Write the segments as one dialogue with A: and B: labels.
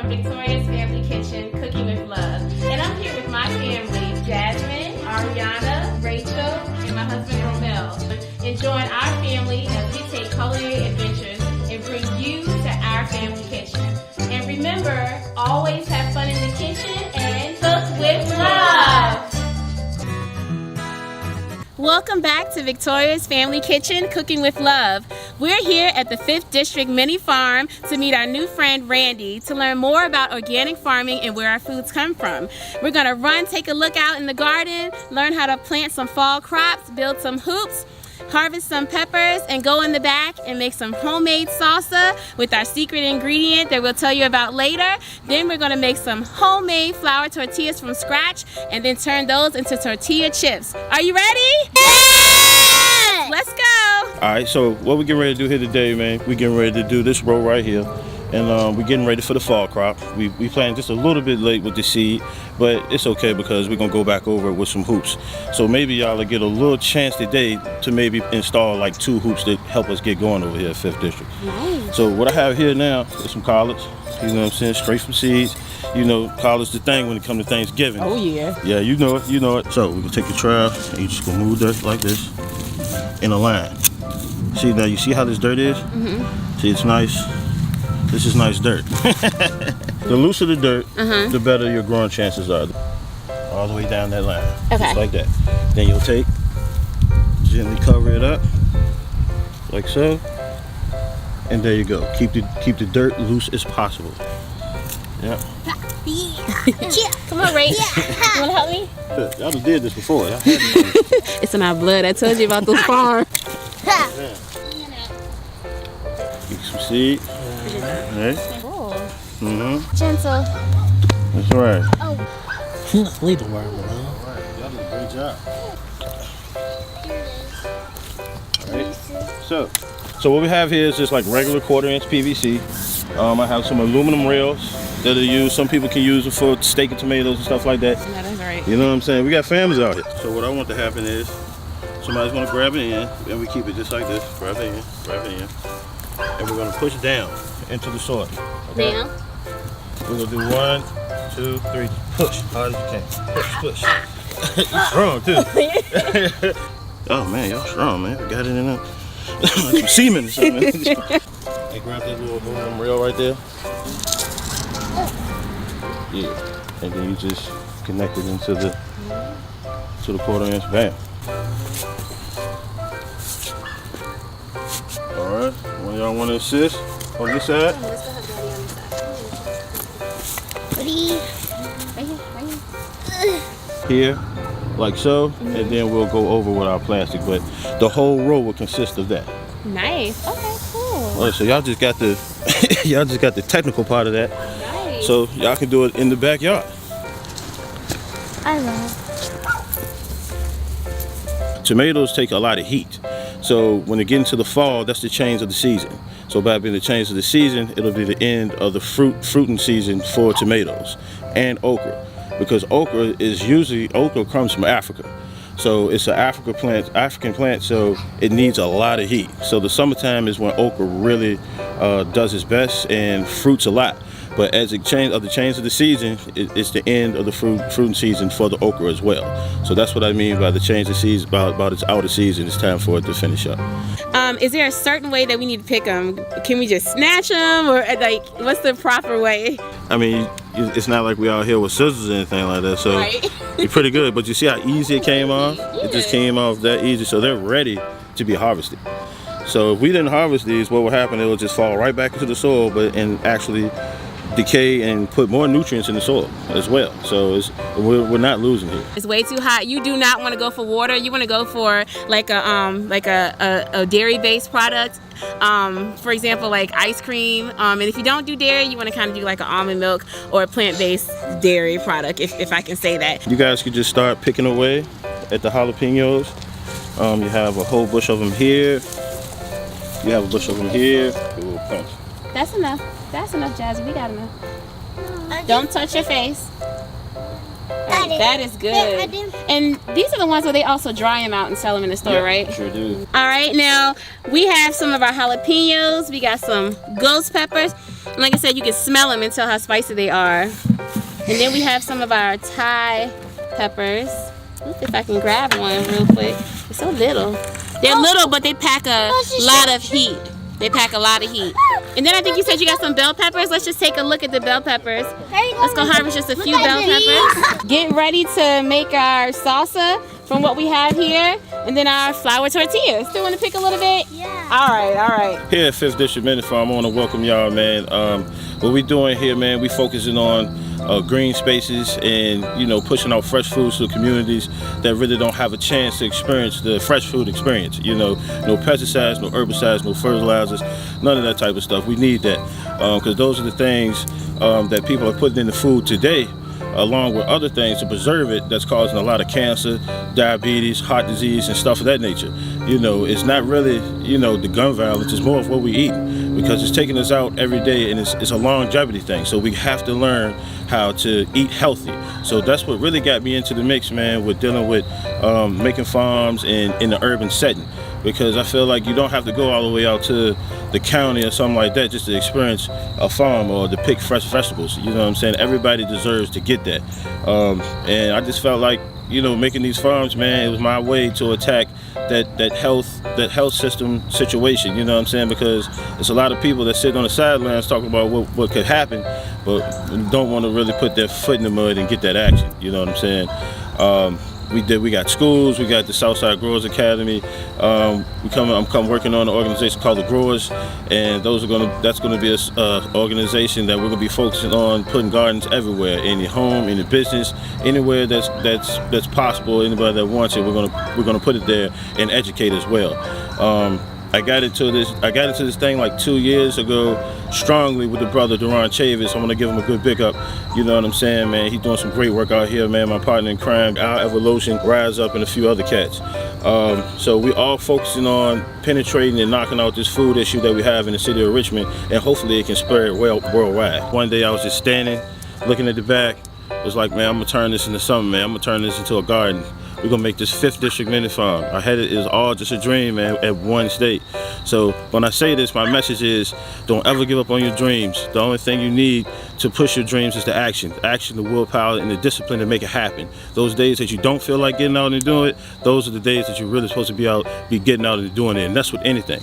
A: from Victoria's Family Kitchen, Cooking with Love. And I'm here with my family, Jasmine, Ariana, Rachel, and my husband, Romel. And join our family as we take culinary adventures and bring you to our family kitchen. And remember, always have fun in the kitchen and cook with love. Welcome back to Victoria's Family Kitchen, Cooking with Love. We're here at the 5th District Mini Farm to meet our new friend Randy to learn more about organic farming and where our foods come from. We're gonna run, take a look out in the garden, learn how to plant some fall crops, build some hoops, harvest some peppers, and go in the back and make some homemade salsa with our secret ingredient that we'll tell you about later. Then we're gonna make some homemade flour tortillas from scratch and then turn those into tortilla chips. Are you ready?
B: Yes!
A: Let's go!
C: Alright, so what we're getting ready to do here today, man, we're getting ready to do this row right here. And we're getting ready for the fall crop. We planted just a little bit late with the seed, but it's okay because we're gonna go back over it with some hoops. So maybe y'all will get a little chance today to maybe install like 2 hoops to help us get going over here at 5th District.
A: Nice.
C: So what I have here now is some collards, you know what I'm saying, straight from seeds. You know, collards the thing when it comes to Thanksgiving.
A: Oh yeah.
C: Yeah, you know it, you know it. So we're gonna take the trowel and you just gonna move dirt like this in a line. See now, you see how this dirt is? Mm-hmm. See, it's nice. This is nice dirt. The looser the dirt, the better your growing chances are. All the way down that line, just like that. Then you'll take, gently cover it up, like so, and there you go. Keep the dirt loose as possible. Yeah.
A: Come on, Ray. You wanna help me?
C: Y'all done did this before. Y'all had
A: It's in our blood. I told you about those farms.
C: Get some seed. Right?
A: Cool.
C: Gentle. That's right.
B: Oh.
D: Leave the worm alone.
C: Alright, y'all did a great job. Alright. So what we have here is just like regular 1/4" PVC. I have some aluminum rails that are used. Some people can use it for steak and tomatoes and stuff like that.
A: That is right.
C: You know what I'm saying? We got families out here. So what I want to happen is somebody's gonna grab it in, and we keep it just like this. Grab it in, and we're gonna push down into the soil. Okay?
A: Now?
C: We're gonna do 1, 2, 3. Push hard as you can. Push. You're strong too. Oh man, y'all strong, man. We got it in there. Like some semen or something. Hey, grab that little aluminum rail right there. Yeah, and then you just connect it into the 1/4". Bam. All right. One of y'all want to assist on this side?
A: Let's go have Daddy on this side. Right here. Here, like so, and then we'll go over with our plastic. But the whole row will consist of that. Nice. Okay, cool.
C: All right, so y'all just got the technical part of that.
A: Nice.
C: So y'all can do it in the backyard.
B: I love.
C: Tomatoes take a lot of heat. So when it gets into the fall, that's the change of the season. So by being the change of the season, it'll be the end of the fruiting season for tomatoes and okra. Because okra comes from Africa. So it's an African plant, so it needs a lot of heat. So the summertime is when okra really does its best and fruits a lot. But as it change of the season, it's the end of the fruiting season for the okra as well. So that's what I mean by the change of season, about its outer season. It's time for it to finish up.
A: Is there a certain way that we need to pick them? Can we just snatch them, or like, what's the proper way?
C: I mean, it's not like we out here with scissors or anything like that. So you're pretty good. But you see how easy it came off? Yeah. It just came off that easy. So they're ready to be harvested. So if we didn't harvest these, what would happen? It would just fall right back into the soil, and actually decay and put more nutrients in the soil as well. So we're not losing here.
A: It's way too hot. You do not want to go for water. You want to go for like a dairy-based product. For example, like ice cream. And if you don't do dairy, you want to kind of do like an almond milk or a plant-based dairy product, if I can say that.
C: You guys could just start picking away at the jalapenos. You have a whole bush of them here. You have a bush of them here. A little punch.
A: That's enough. That's enough, Jazzy. We got enough. Don't touch your face. Right, that is good. And these are the ones where they also dry them out and sell them in the store, right?
C: Sure do.
A: All right, now we have some of our jalapenos. We got some ghost peppers. And like I said, you can smell them and tell how spicy they are. And then we have some of our Thai peppers. Let's see if I can grab one real quick. They're so little. They're little, but they pack a lot of heat. They pack a lot of heat. And then I think you said you got some bell peppers. Let's just take a look at the bell peppers. Let's go harvest just a few bell peppers. Get ready to make our salsa from what we have here. And then our flour tortillas. Still want to pick a little bit?
B: Yeah.
A: All right.
C: Here at 5th District Mini Farm, I want to welcome y'all, man. What we doing here, man, we focusing on green spaces and, you know, pushing out fresh foods to communities that really don't have a chance to experience the fresh food experience. You know, no pesticides, no herbicides, no fertilizers, none of that type of stuff. We need that because those are the things that people are putting in the food today, along with other things to preserve it, that's causing a lot of cancer, diabetes, heart disease, and stuff of that nature. You know, it's not really, you know, the gun violence, it's more of what we eat, because it's taking us out every day, and it's a longevity thing. So we have to learn how to eat healthy. So that's what really got me into the mix, man, with dealing with making farms in the urban setting. Because I feel like you don't have to go all the way out to the county or something like that just to experience a farm or to pick fresh vegetables. You know what I'm saying? Everybody deserves to get that. And I just felt like, you know, making these farms, man, it was my way to attack that health system situation. You know what I'm saying? Because it's a lot of people that sit on the sidelines talking about what could happen, but don't want to really put their foot in the mud and get that action. You know what I'm saying? We got schools, we got the Southside Growers Academy. I'm working on an organization called the Growers, and that's gonna be a organization that we're gonna be focusing on putting gardens everywhere, in your home, in your business, anywhere that's possible. Anybody that wants it, we're gonna put it there and educate as well. I got into this thing like 2 years ago, strongly with the brother Duran Chavis. I want to give him a good big up. You know what I'm saying, man? He's doing some great work out here, man. My partner in crime, Our Evolution, Rise Up, and a few other cats. So we all focusing on penetrating and knocking out this food issue that we have in the city of Richmond, and hopefully it can spread worldwide. One day I was just standing, looking at the back. It was like, man, I'm gonna turn this into something, man. I'm gonna turn this into a garden. We're gonna make this 5th District Mini Farm. I had it is all just a dream, man, at one state. So when I say this, my message is, don't ever give up on your dreams. The only thing you need to push your dreams is the action. The action, the willpower, and the discipline to make it happen. Those days that you don't feel like getting out and doing it, those are the days that you're really supposed to be getting out and doing it. And that's with anything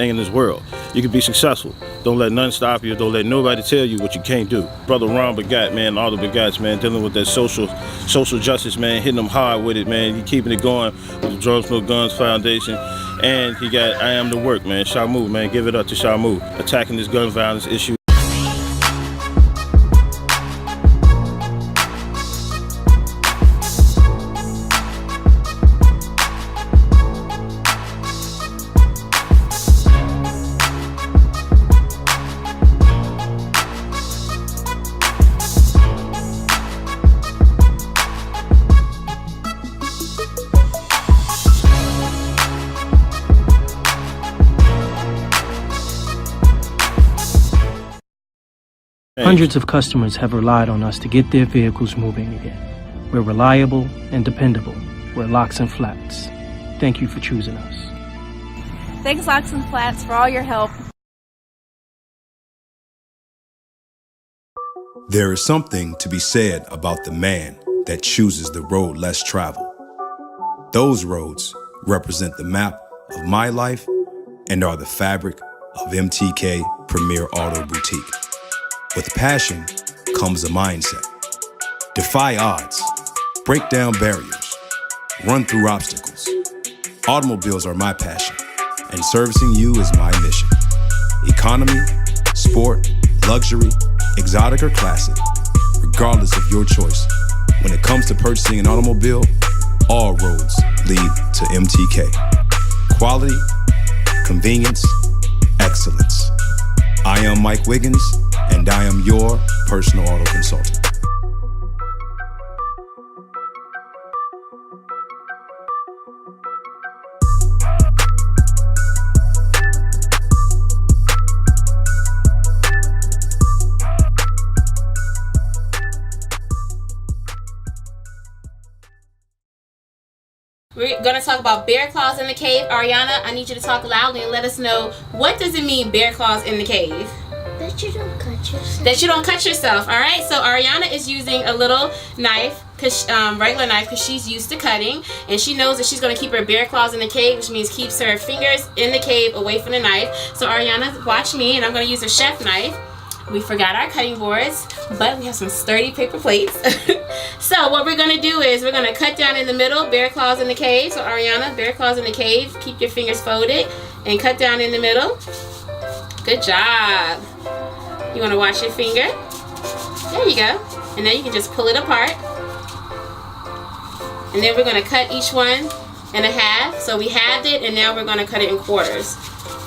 C: in this world. You can be successful. Don't let none stop you. Don't let nobody tell you what you can't do. Brother Ron Begat, man, all the Begats, man, dealing with that social justice, man, hitting them hard with it, man. He keeping it going with the Drugs No Guns Foundation. And he got I Am the Work, man. Shamu, man, give it up to Shamu. Attacking this gun violence issue.
D: Hundreds of customers have relied on us to get their vehicles moving again. We're reliable and dependable. We're Locks and Flats. Thank you for choosing us.
E: Thanks, Locks and Flats, for all your help.
F: There is something to be said about the man that chooses the road less traveled. Those roads represent the map of my life and are the fabric of MTK Premier Auto Boutique. With passion comes a mindset. Defy odds, break down barriers, run through obstacles. Automobiles are my passion, and servicing you is my mission. Economy, sport, luxury, exotic or classic, regardless of your choice, when it comes to purchasing an automobile, all roads lead to MTK. Quality, convenience, excellence. I am Mike Wiggins, and I am your personal auto consultant.
A: we're gonna talk about bear claws in the cave. Ariana, I need you to talk loudly and let us know, what does it mean, bear claws in the cave?
B: That you don't cut yourself.
A: That you don't cut yourself. All right, so Ariana is using a little knife, regular knife, because she's used to cutting, and she knows that she's going to keep her bear claws in the cave, which means keeps her fingers in the cave away from the knife. So Ariana, watch me, and I'm going to use a chef knife. We forgot our cutting boards, but we have some sturdy paper plates. So what we're going to do is we're going to cut down in the middle, bear claws in the cave. So Ariana, bear claws in the cave, keep your fingers folded, and cut down in the middle. Good job. You want to watch your finger. There you go. And then you can just pull it apart. And then we're going to cut each one in a half. So we halved it, and now we're going to cut it in quarters.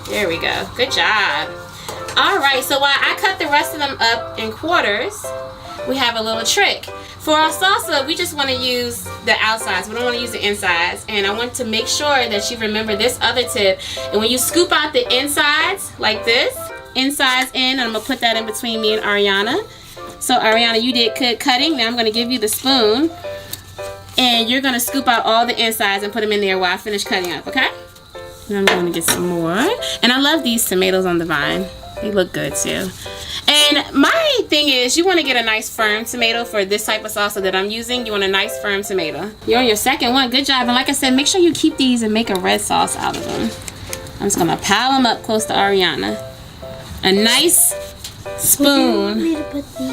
A: There we go. Good job. All right, so while I cut the rest of them up in quarters, we have a little trick. For our salsa, we just want to use the outsides. We don't want to use the insides. And I want to make sure that you remember this other tip. And when you scoop out the insides like this, insides in, and I'm going to put that in between me and Ariana. So Ariana, you did good cutting. Now I'm going to give you the spoon. And you're going to scoop out all the insides and put them in there while I finish cutting up, okay? And I'm going to get some more. And I love these tomatoes on the vine. They look good too. And my thing is, you want to get a nice firm tomato for this type of salsa that I'm using. You want a nice firm tomato. You're on your second one. Good job. And like I said, make sure you keep these and make a red sauce out of them. I'm just going to pile them up close to Ariana. A nice spoon.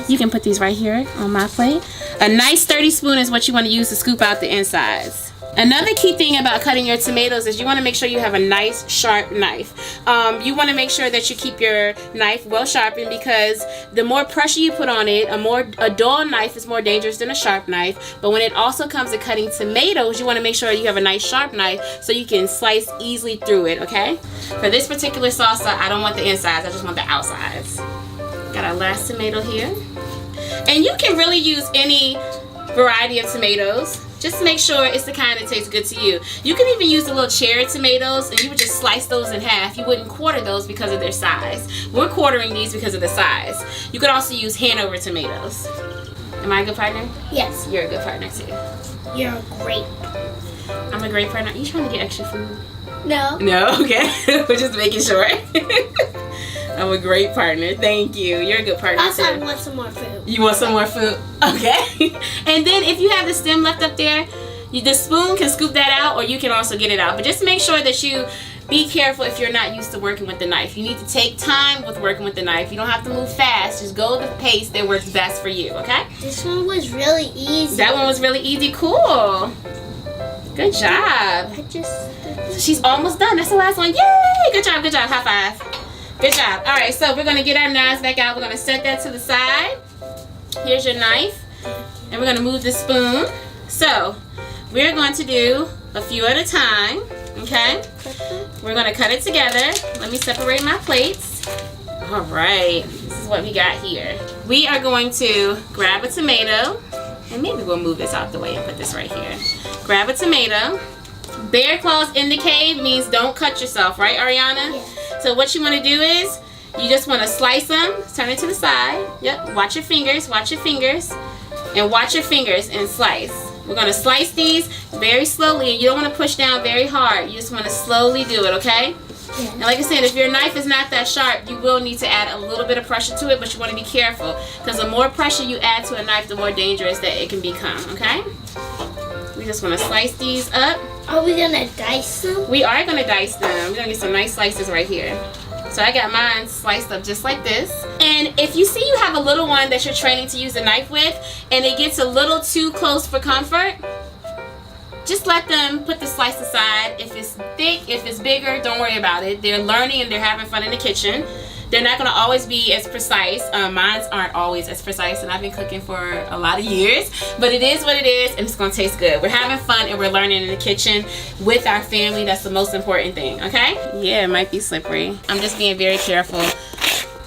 A: You can put these right here on my plate. A nice sturdy spoon is what you want to use to scoop out the insides. Another key thing about cutting your tomatoes is you want to make sure you have a nice sharp knife. You want to make sure that you keep your knife well sharpened, because the more pressure you put on it, a dull knife is more dangerous than a sharp knife. But when it also comes to cutting tomatoes, you want to make sure you have a nice sharp knife so you can slice easily through it, okay? For this particular salsa, I don't want the insides, I just want the outsides. Got our last tomato here. And you can really use any variety of tomatoes. Just make sure it's the kind that tastes good to you. You can even use the little cherry tomatoes, and you would just slice those in half. You wouldn't quarter those because of their size. We're quartering these because of the size. You could also use Hanover tomatoes. Am I a good partner?
B: Yes.
A: You're a good partner too.
B: You're a great.
A: I'm a great partner. Are you trying to get extra food?
B: No.
A: No? Okay. We're just making sure. I'm a great partner. Thank you. You're a good partner
B: Also,
A: too.
B: I want some more food.
A: You want some more food? Okay. And then if you have the stem left up there, the spoon can scoop that out, or you can also get it out. But just make sure that you be careful if you're not used to working with the knife. You need to take time with working with the knife. You don't have to move fast. Just go the pace that works best for you, okay?
B: This one was really easy.
A: That one was really easy. Cool. Good job. She's almost done. That's the last one. Yay! Good job. Good job. High five. Good job. All right, so we're going to get our knives back out. We're going to set that to the side. Here's your knife. And we're going to move the spoon. So we're going to do a few at a time, okay? We're going to cut it together. Let me separate my plates. All right, this is what we got here. We are going to grab a tomato, and maybe we'll move this out the way and put this right here. Grab a tomato. Bear claws in the cave means don't cut yourself, right, Ariana?
B: Yeah.
A: So what you want to do is, you just want to slice them, turn it to the side. Yep, watch your fingers, and watch your fingers and slice. We're going to slice these very slowly, and you don't want to push down very hard. You just want to slowly do it, okay?
B: Yeah.
A: And like I said, if your knife is not that sharp, you will need to add a little bit of pressure to it, but you want to be careful, because the more pressure you add to a knife, the more dangerous that it can become, okay? We just want to slice these up.
B: Are we going to dice them?
A: We are going to dice them. We're going to get some nice slices right here. So I got mine sliced up just like this. And if you see you have a little one that you're training to use a knife with, and it gets a little too close for comfort, just let them put the slice aside. If it's thick, if it's bigger, don't worry about it. They're learning and they're having fun in the kitchen. They're not going to always be as precise. Mine aren't always as precise, and I've been cooking for a lot of years. But it is what it is, and it's going to taste good. We're having fun, and we're learning in the kitchen with our family. That's the most important thing, okay? Yeah, it might be slippery. I'm just being very careful.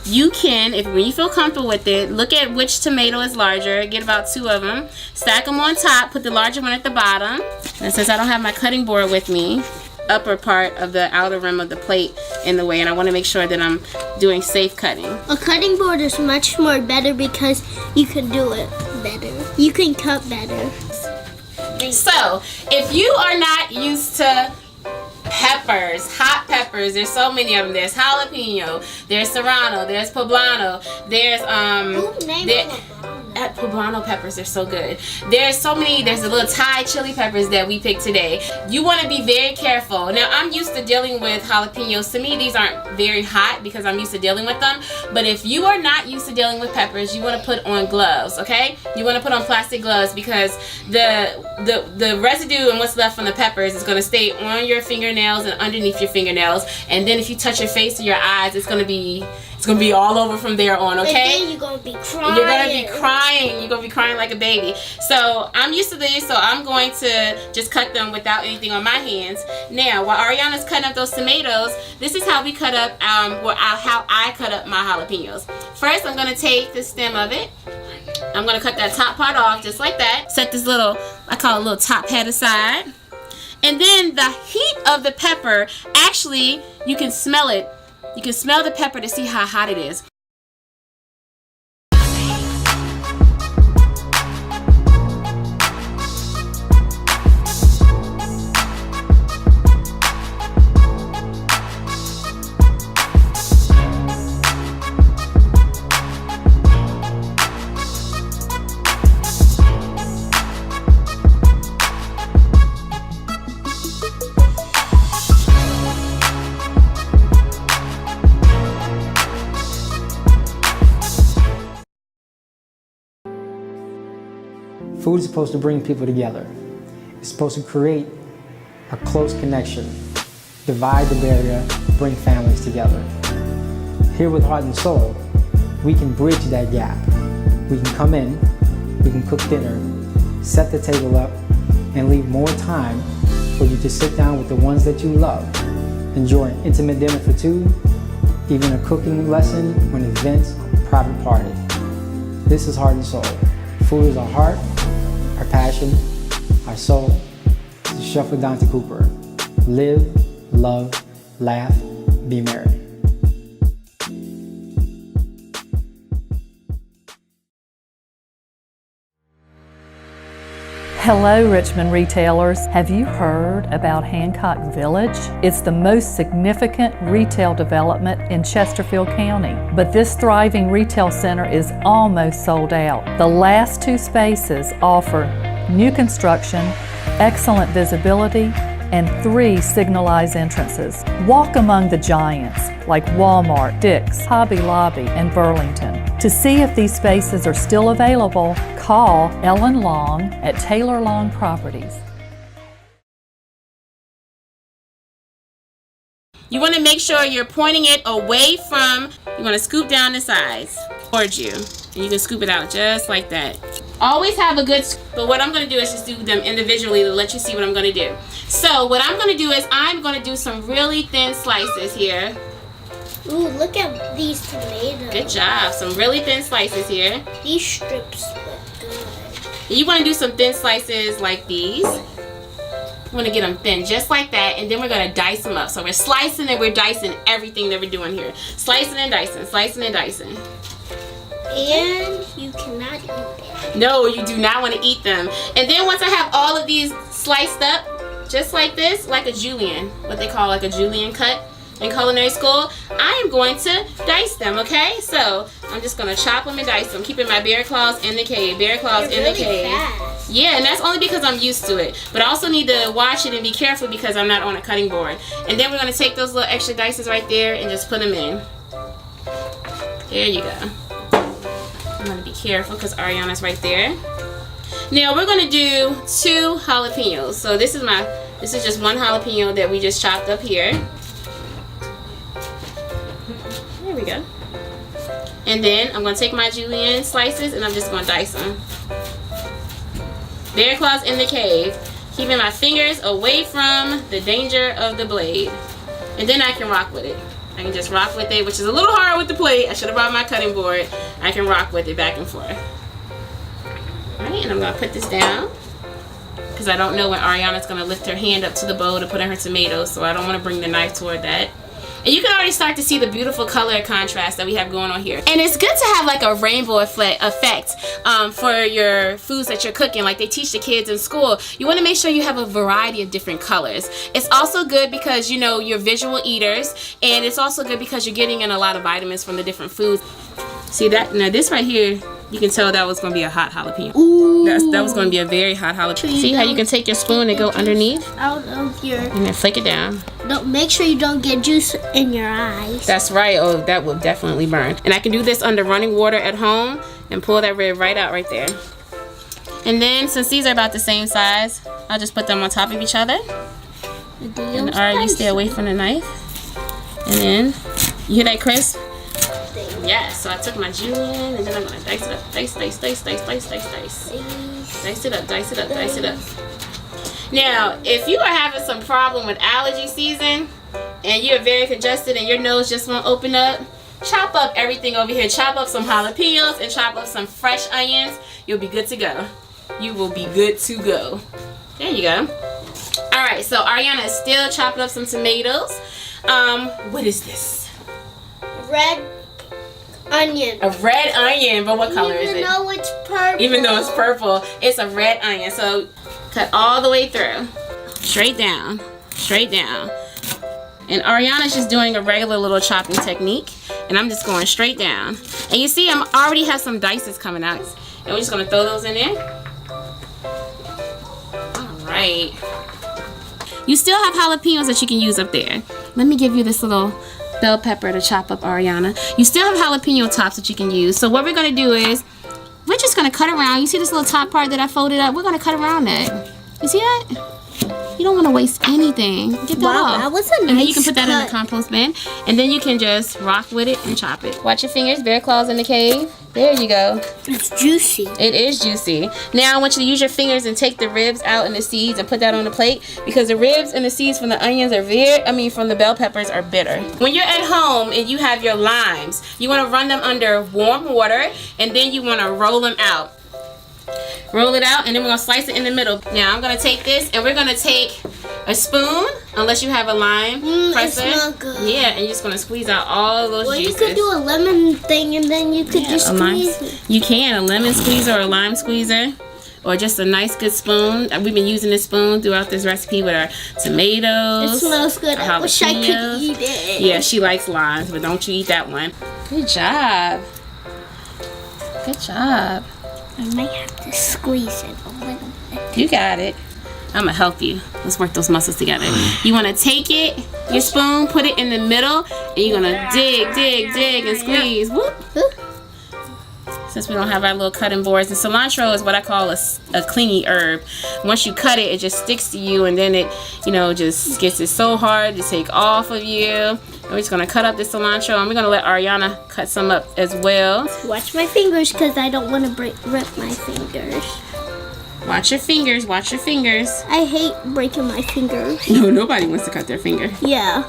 A: You can, when you feel comfortable with it, look at which tomato is larger. Get about 2 of them. Stack them on top. Put the larger one at the bottom. And since I don't have my cutting board with me, upper part of the outer rim of the plate in the way, and I want to make sure that I'm doing safe cutting.
B: A cutting board is much more better because you can do it better. You can cut better.
A: So, if you are not used to peppers, hot peppers, there's so many of them. There's jalapeno, there's serrano, there's poblano, there's poblano peppers, they're so good. There's so many. There's the little Thai chili peppers that we picked today. You want to be very careful. Now, I'm used to dealing with jalapenos. To me, these aren't very hot because I'm used to dealing with them. But if you are not used to dealing with peppers, you want to put on gloves, okay? You want to put on plastic gloves because the residue and what's left from the peppers is going to stay on your fingernails and underneath your fingernails. And then if you touch your face or your eyes, it's going to be all over from there on, okay?
B: And then you're going to be crying.
A: You're going to be crying. You're going to be crying like a baby. So I'm used to this, so I'm going to just cut them without anything on my hands. Now, while Ariana's cutting up those tomatoes, this is how we cut up, how I cut up my jalapenos. First, I'm going to take the stem of it. I'm going to cut that top part off just like that. Set this little, I call it a little top head aside. And then the heat of the pepper, actually, you can smell it. You can smell the pepper to see how hot it is.
G: Food is supposed to bring people together. It's supposed to create a close connection, divide the barrier, bring families together. Here with Heart and Soul, we can bridge that gap. We can come in, we can cook dinner, set the table up, and leave more time for you to sit down with the ones that you love. Enjoy an intimate dinner for two, even a cooking lesson or an event, private party. This is Heart and Soul. Food is our heart, our passion, our soul. This is Chef Dante Cooper. Live, love, laugh, be merry.
H: Hello, Richmond retailers. Have you heard about Hancock Village? It's the most significant retail development in Chesterfield County. But this thriving retail center is almost sold out. The last two spaces offer new construction, excellent visibility, and 3 signalized entrances. Walk among the giants like Walmart, Dick's, Hobby Lobby, and Burlington. To see if these spaces are still available, call Ellen Long at Taylor Long Properties.
A: You want to make sure you're pointing it away from, you want to scoop down the sides towards you. And you can scoop it out just like that. Always have a good, but what I'm going to do is just do them individually to let you see what I'm going to do. So what I'm going to do is I'm going to do some really thin slices here.
B: Ooh, look at these tomatoes.
A: Good job. Some really thin slices here.
B: These strips look good.
A: You want to do some thin slices like these. You want to get them thin just like that, and then we're going to dice them up. So we're slicing and we're dicing everything that we're doing here. Slicing and dicing, slicing and dicing.
B: And you cannot eat them.
A: No, you do not want to eat them. And then once I have all of these sliced up, just like this, like a julienne, what they call like a julienne cut in culinary school, I am going to dice them, okay? So I'm just going to chop them and dice them, keeping my bear claws in the cave. Bear claws in the cave.
B: Fast.
A: Yeah, and that's only because I'm used to it. But I also need to watch it and be careful because I'm not on a cutting board. And then we're going to take those little extra dices right there and just put them in. There you go. I'm going to be careful because Ariana's right there. Now we're going to do 2 jalapenos. So this is just 1 jalapeno that we just chopped up here. There we go. And then I'm going to take my julienne slices and I'm just going to dice them. Bear claws in the cave, keeping my fingers away from the danger of the blade. And then I can rock with it. I can just rock with it, which is a little hard with the plate. I should have brought my cutting board. I can rock with it back and forth. Alright, and I'm going to put this down because I don't know when Ariana's going to lift her hand up to the bowl to put in her tomatoes, so I don't want to bring the knife toward that. And you can already start to see the beautiful color contrast that we have going on here. And it's good to have like a rainbow effect for your foods that you're cooking. Like they teach the kids in school. You want to make sure you have a variety of different colors. It's also good because, you know, you're visual eaters. And it's also good because you're getting in a lot of vitamins from the different foods. See that? Now this right here, you can tell that was going to be a hot jalapeno.
B: Ooh.
A: That was going to be a very hot jalapeno. See how you can take your spoon and go underneath?
B: Out of your...
A: And then flick it down.
B: Don't make sure you don't get juice in your eyes.
A: That's right. Oh, that will definitely burn. And I can do this under running water at home and pull that red right out right there. And then since these are about the same size, I'll just put them on top of each other. And alright, you stay away from the knife. And then, you hear that crisp? Yes, so I took my julienne and then I'm gonna dice it up. Dice. Dice it up. Now, if you are having some problem with allergy season and you're very congested and your nose just won't open up, chop up everything over here. Chop up some jalapenos and chop up some fresh onions. You'll be good to go. You will be good to go. There you go. Alright, so Ariana is still chopping up some tomatoes. What is this?
B: Red onion.
A: A red onion, but what color is it?
B: Even though it's purple.
A: Even though it's purple, it's a red onion. So cut all the way through. Straight down. And Ariana's just doing a regular little chopping technique. And I'm just going straight down. And you see, I already have some dices coming out. And we're just going to throw those in there. Alright. You still have jalapenos that you can use up there. Let me give you this little bell pepper to chop up, Ariana. You still have jalapeno tops that you can use. So what we're going to do is, we're just going to cut around. You see this little top part that I folded up? We're going to cut around that. You see that? You don't want to waste anything. Get that off.
B: That was a nice
A: And then you can put that in
B: cut.
A: the compost bin. And then you can just rock with it and chop it. Watch your fingers. Bear claws in the cave. There you go.
B: It's juicy.
A: It is juicy. Now I want you to use your fingers and take the ribs out and the seeds and put that on the plate, because the ribs and the seeds from the onions are from the bell peppers are bitter. When you're at home and you have your limes, you want to run them under warm water, and then you want to roll them out. Roll it out, and then we're going to slice it in the middle. Now I'm going to take this, and we're going to take a spoon, unless you have a lime presser.
B: It smells good.
A: Yeah, and you're just going to squeeze out all those juices.
B: You could do a lemon thing, and then you could just squeeze it.
A: You can, a lemon squeezer or a lime squeezer, or just a nice good spoon. We've been using this spoon throughout this recipe with our tomatoes.
B: It smells good. I wish I could eat it.
A: Yeah, she likes limes, but don't you eat that one. Good job. Good job.
B: I might have to squeeze it a little bit.
A: You got it. I'm gonna help you. Let's work those muscles together. You wanna take it, your spoon, put it in the middle, and you're gonna dig, and squeeze. Whoop. Since we don't have our little cutting boards. And cilantro is what I call a clingy herb. Once you cut it, it just sticks to you, and then it, just gets it so hard to take off of you. And we're just gonna cut up the cilantro, and we're gonna let Ariana cut some up as well.
B: Watch my fingers, because I don't want to rip my fingers.
A: Watch your fingers, watch your fingers.
B: I hate breaking my fingers.
A: No, nobody wants to cut their finger.
B: Yeah.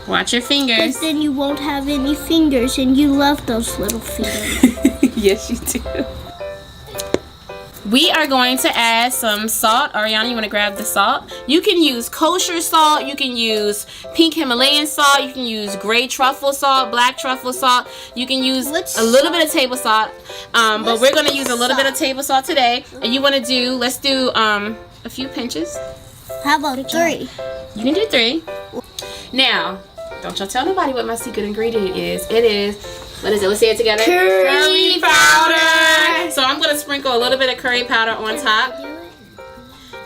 A: Watch your fingers.
B: But then you won't have any fingers, and you love those little fingers.
A: Yes, you do. We are going to add some salt. Ariana, you want to grab the salt? You can use kosher salt. You can use pink Himalayan salt. You can use gray truffle salt, black truffle salt. You can use a little bit of table salt. But we're going to use a little bit of table salt today. And you want to do, let's do a few pinches.
B: How about 3?
A: You can do 3. Now, don't y'all tell nobody what my secret ingredient is. It is, what is it? Let's say it together. Curry powder. So I'm going to sprinkle a little bit of curry powder on top.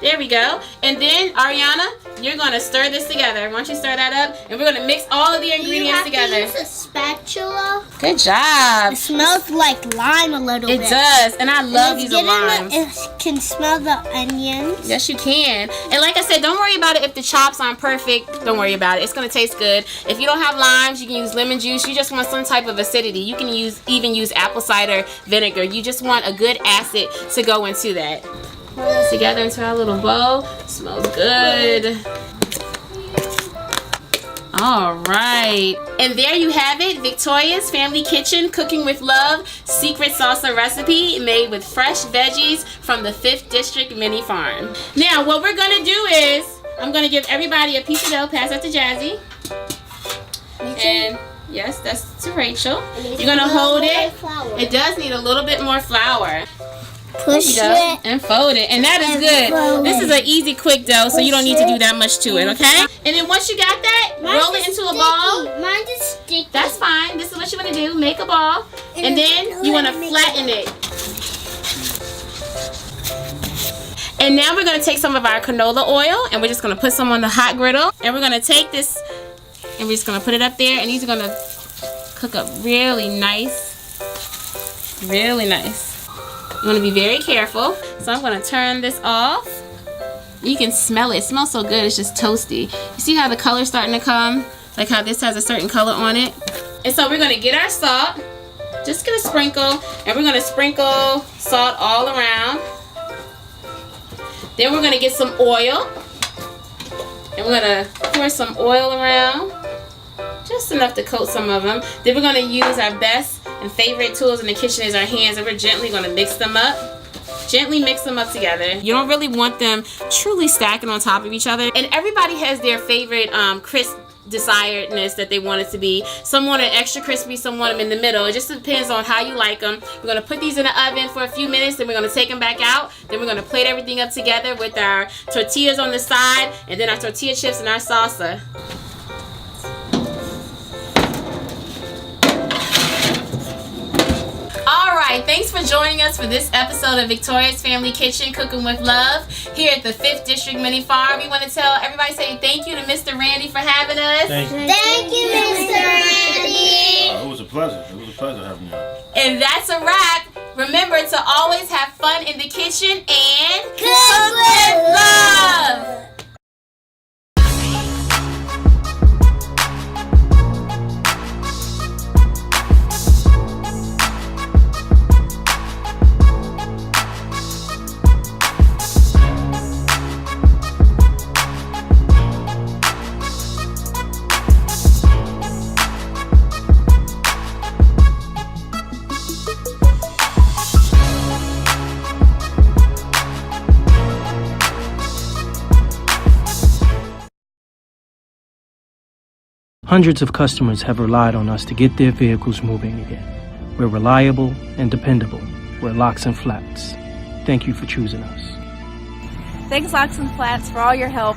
A: There we go. And then, Ariana, you're going to stir this together. Why don't you stir that up? And we're going to mix all of the ingredients together.
B: You have to use a spatula.
A: Good job.
B: It smells like lime a little bit.
A: It does. And I love using limes.
B: It can smell the onions.
A: Yes, you can. And like I said, don't worry about it if the chops aren't perfect. Don't worry about it. It's going to taste good. If you don't have limes, you can use lemon juice. You just want some type of acidity. You can even use apple cider vinegar. You just want a good acid to go into that. Pour this together into our little bowl. Smells good. All right, and there you have it, Victoria's Family Kitchen Cooking with Love secret salsa recipe made with fresh veggies from the 5th District Mini Farm. Now what we're gonna do is, I'm gonna give everybody a piece of dough. Pass that to Jazzy. And yes, that's to Rachel. You're gonna hold it. It does need a little bit more flour.
B: Push it.
A: And fold it. And that is good. This is an easy, quick dough, so you don't need to do that much to it, okay? And then once you got that, roll it into a ball.
B: Mine's is sticky.
A: That's fine. This is what you want to do. Make a ball. And then you want to flatten it. And now we're going to take some of our canola oil and we're just going to put some on the hot griddle. And we're going to take this and we're just going to put it up there. And these are going to cook up really nice. Really nice. You want to be very careful. So I'm going to turn this off. You can smell it. It smells so good. It's just toasty. You see how the color's starting to come? Like how this has a certain color on it. And so we're going to get our salt. Just going to sprinkle. And we're going to sprinkle salt all around. Then we're going to get some oil. And we're going to pour some oil around. Just enough to coat some of them. Then we're going to use our best and favorite tools in the kitchen is our hands. And we're gently going to mix them up. Gently mix them up together. You don't really want them truly stacking on top of each other. And everybody has their favorite crisp desiredness that they want it to be. Some want it extra crispy, some want them in the middle. It just depends on how you like them. We're going to put these in the oven for a few minutes, then we're going to take them back out. Then we're going to plate everything up together with our tortillas on the side, and then our tortilla chips and our salsa. Alright, thanks for joining us for this episode of Victoria's Family Kitchen Cooking with Love here at the 5th District Mini Farm. We want to tell everybody, say thank you to Mr. Randy for having us.
B: Thank you, Mr. Randy.
C: It was a pleasure. It was a pleasure having you.
A: And that's a wrap. Remember to always have fun in the kitchen and
B: Cook with
A: love.
D: Hundreds of customers have relied on us to get their vehicles moving again. We're reliable and dependable. We're Locks and Flats. Thank you for choosing us.
E: Thanks, Locks and Flats, for all your help.